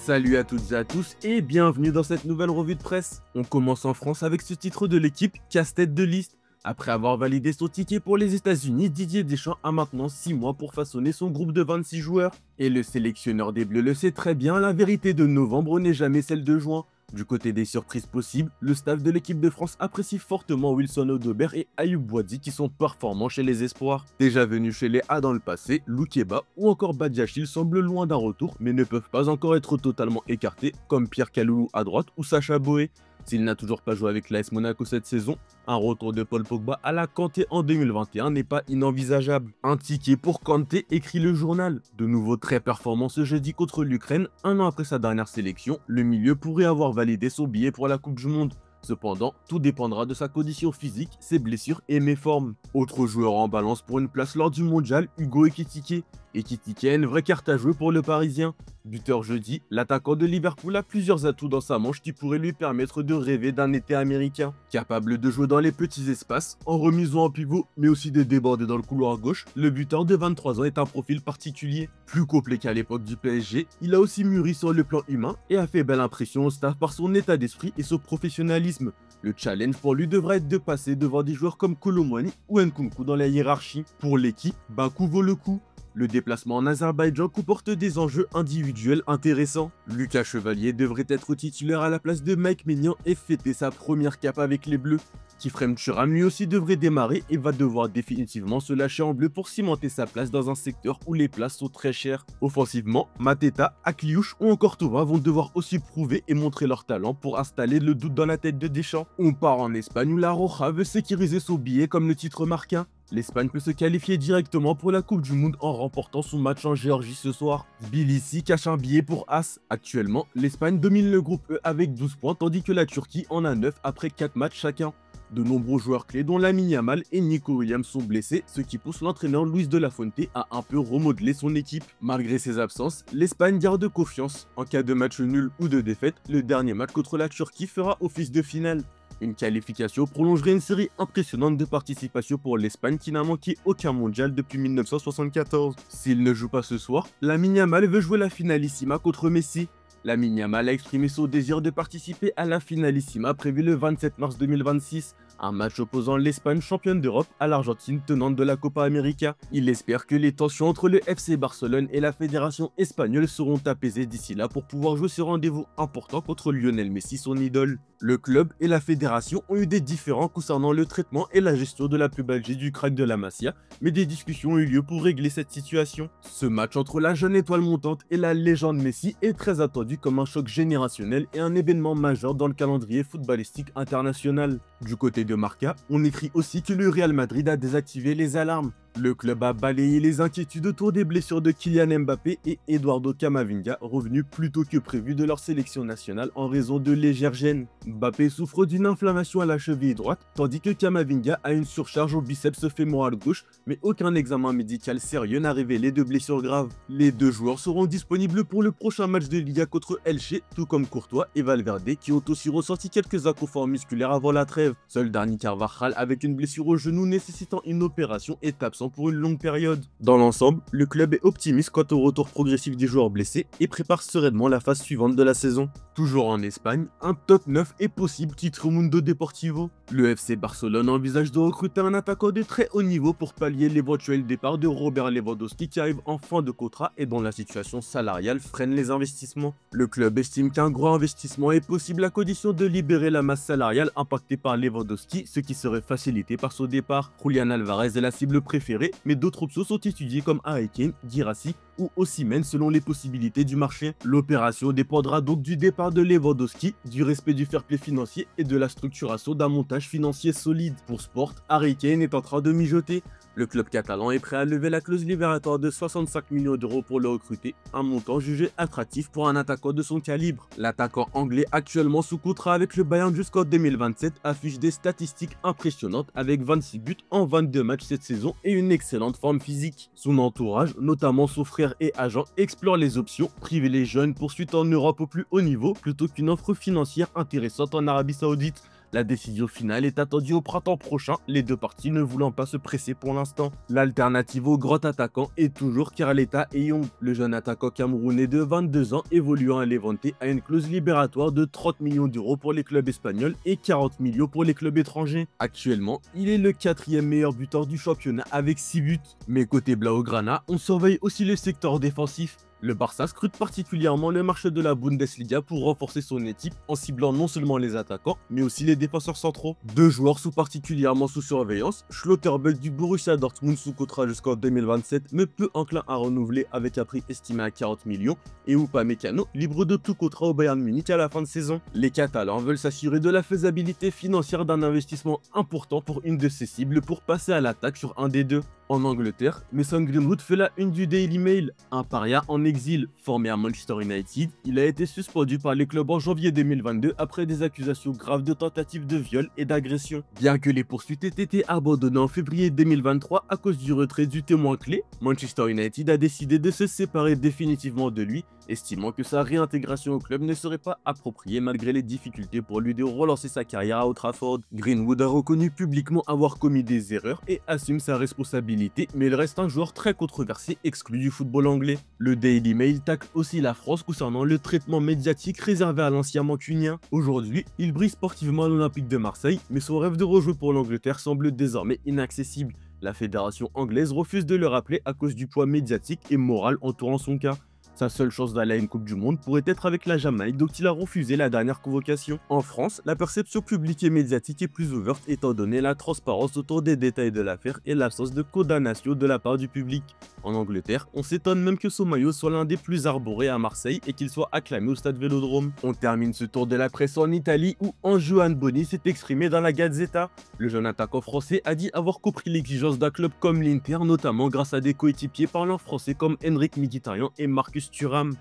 Salut à toutes et à tous et bienvenue dans cette nouvelle revue de presse. On commence en France avec ce titre de l'équipe casse-tête de liste. Après avoir validé son ticket pour les États-Unis, Didier Deschamps a maintenant 6 mois pour façonner son groupe de 26 joueurs. Et le sélectionneur des Bleus le sait très bien, la vérité de novembre n'est jamais celle de juin. Du côté des surprises possibles, le staff de l'équipe de France apprécie fortement Wilson Odobert et Ayoub Boadi qui sont performants chez les espoirs. Déjà venus chez les A dans le passé, Loukeba ou encore Badiachil semblent loin d'un retour mais ne peuvent pas encore être totalement écartés comme Pierre Kaloulou à droite ou Sacha Boé. S'il n'a toujours pas joué avec l'AS Monaco cette saison, un retour de Paul Pogba à la Kanté en 2021 n'est pas inenvisageable. Un ticket pour Kanté, écrit le journal. De nouveau très performant ce jeudi contre l'Ukraine, un an après sa dernière sélection, le milieu pourrait avoir validé son billet pour la Coupe du Monde. Cependant, tout dépendra de sa condition physique, ses blessures et méformes. Autre joueur en balance pour une place lors du mondial, Hugo Ekitike. Ekitike a une vraie carte à jouer pour le Parisien. Buteur jeudi, l'attaquant de Liverpool a plusieurs atouts dans sa manche qui pourraient lui permettre de rêver d'un été américain. Capable de jouer dans les petits espaces, en remisant en pivot, mais aussi de déborder dans le couloir gauche, le buteur de 23 ans est un profil particulier. Plus complet qu'à l'époque du PSG, il a aussi mûri sur le plan humain et a fait belle impression au staff par son état d'esprit et son professionnalisme. Le challenge pour lui devrait être de passer devant des joueurs comme Kolo Muani ou Nkunku dans la hiérarchie. Pour l'équipe, Bakou vaut le coup. Le déplacement en Azerbaïdjan comporte des enjeux individuels intéressants. Lucas Chevalier devrait être titulaire à la place de Mike Maignan et fêter sa première cape avec les Bleus. Kifrem Thuram lui aussi devrait démarrer et va devoir définitivement se lâcher en bleu pour cimenter sa place dans un secteur où les places sont très chères. Offensivement, Mateta, Akliouche ou encore Tova vont devoir aussi prouver et montrer leur talent pour installer le doute dans la tête de Deschamps. On part en Espagne où la Roja veut sécuriser son billet comme le titre marquin. L'Espagne peut se qualifier directement pour la Coupe du Monde en remportant son match en Géorgie ce soir. Tbilissi cache un billet pour As. Actuellement, l'Espagne domine le groupe E avec 12 points tandis que la Turquie en a 9 après 4 matchs chacun. De nombreux joueurs clés dont Lamine Yamal et Nico Williams sont blessés, ce qui pousse l'entraîneur Luis de la Fuente à un peu remodeler son équipe. Malgré ses absences, l'Espagne garde confiance. En cas de match nul ou de défaite, le dernier match contre la Turquie fera office de finale. Une qualification prolongerait une série impressionnante de participation pour l'Espagne qui n'a manqué aucun mondial depuis 1974. S'il ne joue pas ce soir, Lamine Yamal veut jouer la finalissima contre Messi. Lamine Yamal a exprimé son désir de participer à la finalissima prévue le 27 mars 2026, un match opposant l'Espagne championne d'Europe à l'Argentine tenante de la Copa América. Il espère que les tensions entre le FC Barcelone et la fédération espagnole seront apaisées d'ici là pour pouvoir jouer ce rendez-vous important contre Lionel Messi, son idole. Le club et la fédération ont eu des différends concernant le traitement et la gestion de la pubalgie du crack de la Masia, mais des discussions ont eu lieu pour régler cette situation. Ce match entre la jeune étoile montante et la légende Messi est très attendu comme un choc générationnel et un événement majeur dans le calendrier footballistique international. Du côté de Marca, on écrit aussi que le Real Madrid a désactivé les alarmes. Le club a balayé les inquiétudes autour des blessures de Kylian Mbappé et Eduardo Camavinga, revenus plus tôt que prévu de leur sélection nationale en raison de légères gênes. Mbappé souffre d'une inflammation à la cheville droite, tandis que Camavinga a une surcharge au biceps fémoral gauche, mais aucun examen médical sérieux n'a révélé de blessures graves. Les deux joueurs seront disponibles pour le prochain match de Liga contre Elche, tout comme Courtois et Valverde qui ont aussi ressenti quelques inconforts musculaires avant la trêve. Seul Dani Carvajal, avec une blessure au genou nécessitant une opération, est absent pour une longue période. Dans l'ensemble, le club est optimiste quant au retour progressif des joueurs blessés et prépare sereinement la phase suivante de la saison. Toujours en Espagne, un top 9 est possible titre Mundo Deportivo. Le FC Barcelone envisage de recruter un attaquant de très haut niveau pour pallier l'éventuel départ de Robert Lewandowski qui arrive en fin de contrat et dont la situation salariale freine les investissements. Le club estime qu'un gros investissement est possible à condition de libérer la masse salariale impactée par Lewandowski, ce qui serait facilité par son départ. Julian Alvarez est la cible préférée, mais d'autres options sont étudiées comme Harry Kane, Guirassy ou Osimhen selon les possibilités du marché. L'opération dépendra donc du départ de Lewandowski, du respect du fair play financier et de la structuration d'un montage financier solide. Pour Sport, Harry Kane est en train de mijoter. Le club catalan est prêt à lever la clause libératoire de 65 millions d'euros pour le recruter, un montant jugé attractif pour un attaquant de son calibre. L'attaquant anglais actuellement sous contrat avec le Bayern jusqu'en 2027 affiche des statistiques impressionnantes avec 26 buts en 22 matchs cette saison et une excellente forme physique. Son entourage, notamment son frère et agent, explore les options, privilégiant une poursuite en Europe au plus haut niveau plutôt qu'une offre financière intéressante en Arabie Saoudite. La décision finale est attendue au printemps prochain, les deux parties ne voulant pas se presser pour l'instant. L'alternative au grand attaquant est toujours Karleta Eyong. Le jeune attaquant camerounais de 22 ans évoluant à Levante a une clause libératoire de 30 millions d'euros pour les clubs espagnols et 40 millions pour les clubs étrangers. Actuellement, il est le 4e meilleur buteur du championnat avec 6 buts. Mais côté Blaugrana, on surveille aussi le secteur défensif. Le Barça scrute particulièrement le marché de la Bundesliga pour renforcer son équipe en ciblant non seulement les attaquants, mais aussi les défenseurs centraux. Deux joueurs sont particulièrement sous surveillance, Schlotterbeck du Borussia Dortmund sous contrat jusqu'en 2027, mais peu enclin à renouveler avec un prix estimé à 40 millions, et Upamecano libre de tout contrat au Bayern Munich à la fin de saison. Les Catalans veulent s'assurer de la faisabilité financière d'un investissement important pour une de ses cibles pour passer à l'attaque sur un des deux. En Angleterre, Mason Greenwood fait la une du Daily Mail. Un paria en exil, formé à Manchester United, il a été suspendu par les clubs en janvier 2022 après des accusations graves de tentatives de viol et d'agression. Bien que les poursuites aient été abandonnées en février 2023 à cause du retrait du témoin clé, Manchester United a décidé de se séparer définitivement de lui, estimant que sa réintégration au club ne serait pas appropriée malgré les difficultés pour lui de relancer sa carrière à Old Trafford. Greenwood a reconnu publiquement avoir commis des erreurs et assume sa responsabilité, mais il reste un joueur très controversé exclu du football anglais. Le Daily Mail tacle aussi la France concernant le traitement médiatique réservé à l'ancien mancunien. Aujourd'hui, il brille sportivement à l'Olympique de Marseille, mais son rêve de rejouer pour l'Angleterre semble désormais inaccessible. La fédération anglaise refuse de le rappeler à cause du poids médiatique et moral entourant son cas. Sa seule chance d'aller à une Coupe du Monde pourrait être avec la Jamaïque, dont il a refusé la dernière convocation. En France, la perception publique et médiatique est plus ouverte étant donné la transparence autour des détails de l'affaire et l'absence de condamnation de la part du public. En Angleterre, on s'étonne même que son maillot soit l'un des plus arborés à Marseille et qu'il soit acclamé au stade Vélodrome. On termine ce tour de la presse en Italie où Antoine Boni s'est exprimé dans la Gazzetta. Le jeune attaquant français a dit avoir compris l'exigence d'un club comme l'Inter, notamment grâce à des coéquipiers parlant français comme Henrik Mkhitaryan et Marcus Thuram.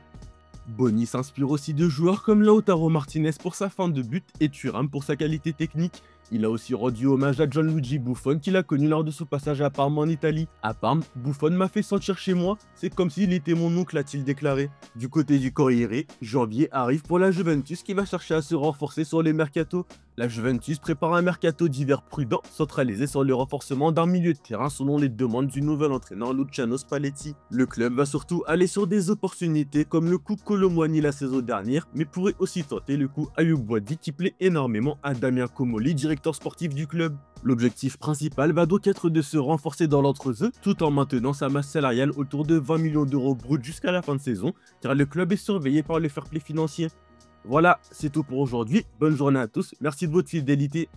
Boni s'inspire aussi de joueurs comme Lautaro Martinez pour sa fin de but et Thuram pour sa qualité technique. Il a aussi rendu hommage à Gianluigi Buffon qu'il a connu lors de son passage à Parme en Italie. À Parme, Buffon m'a fait sentir chez moi, c'est comme s'il était mon oncle, a-t-il déclaré. Du côté du Corriere, janvier arrive pour la Juventus qui va chercher à se renforcer sur les mercatos. La Juventus prépare un mercato d'hiver prudent, centralisé sur le renforcement d'un milieu de terrain selon les demandes du nouvel entraîneur Luciano Spalletti. Le club va surtout aller sur des opportunités comme le coup Kolo Muani la saison dernière, mais pourrait aussi tenter le coup Ayoub Boadi qui plaît énormément à Damien Comolli, directeur sportif du club. L'objectif principal va donc être de se renforcer dans l'entre-jeu tout en maintenant sa masse salariale autour de 20 millions d'euros bruts jusqu'à la fin de saison, car le club est surveillé par le fair play financier. Voilà, c'est tout pour aujourd'hui, bonne journée à tous, merci de votre fidélité.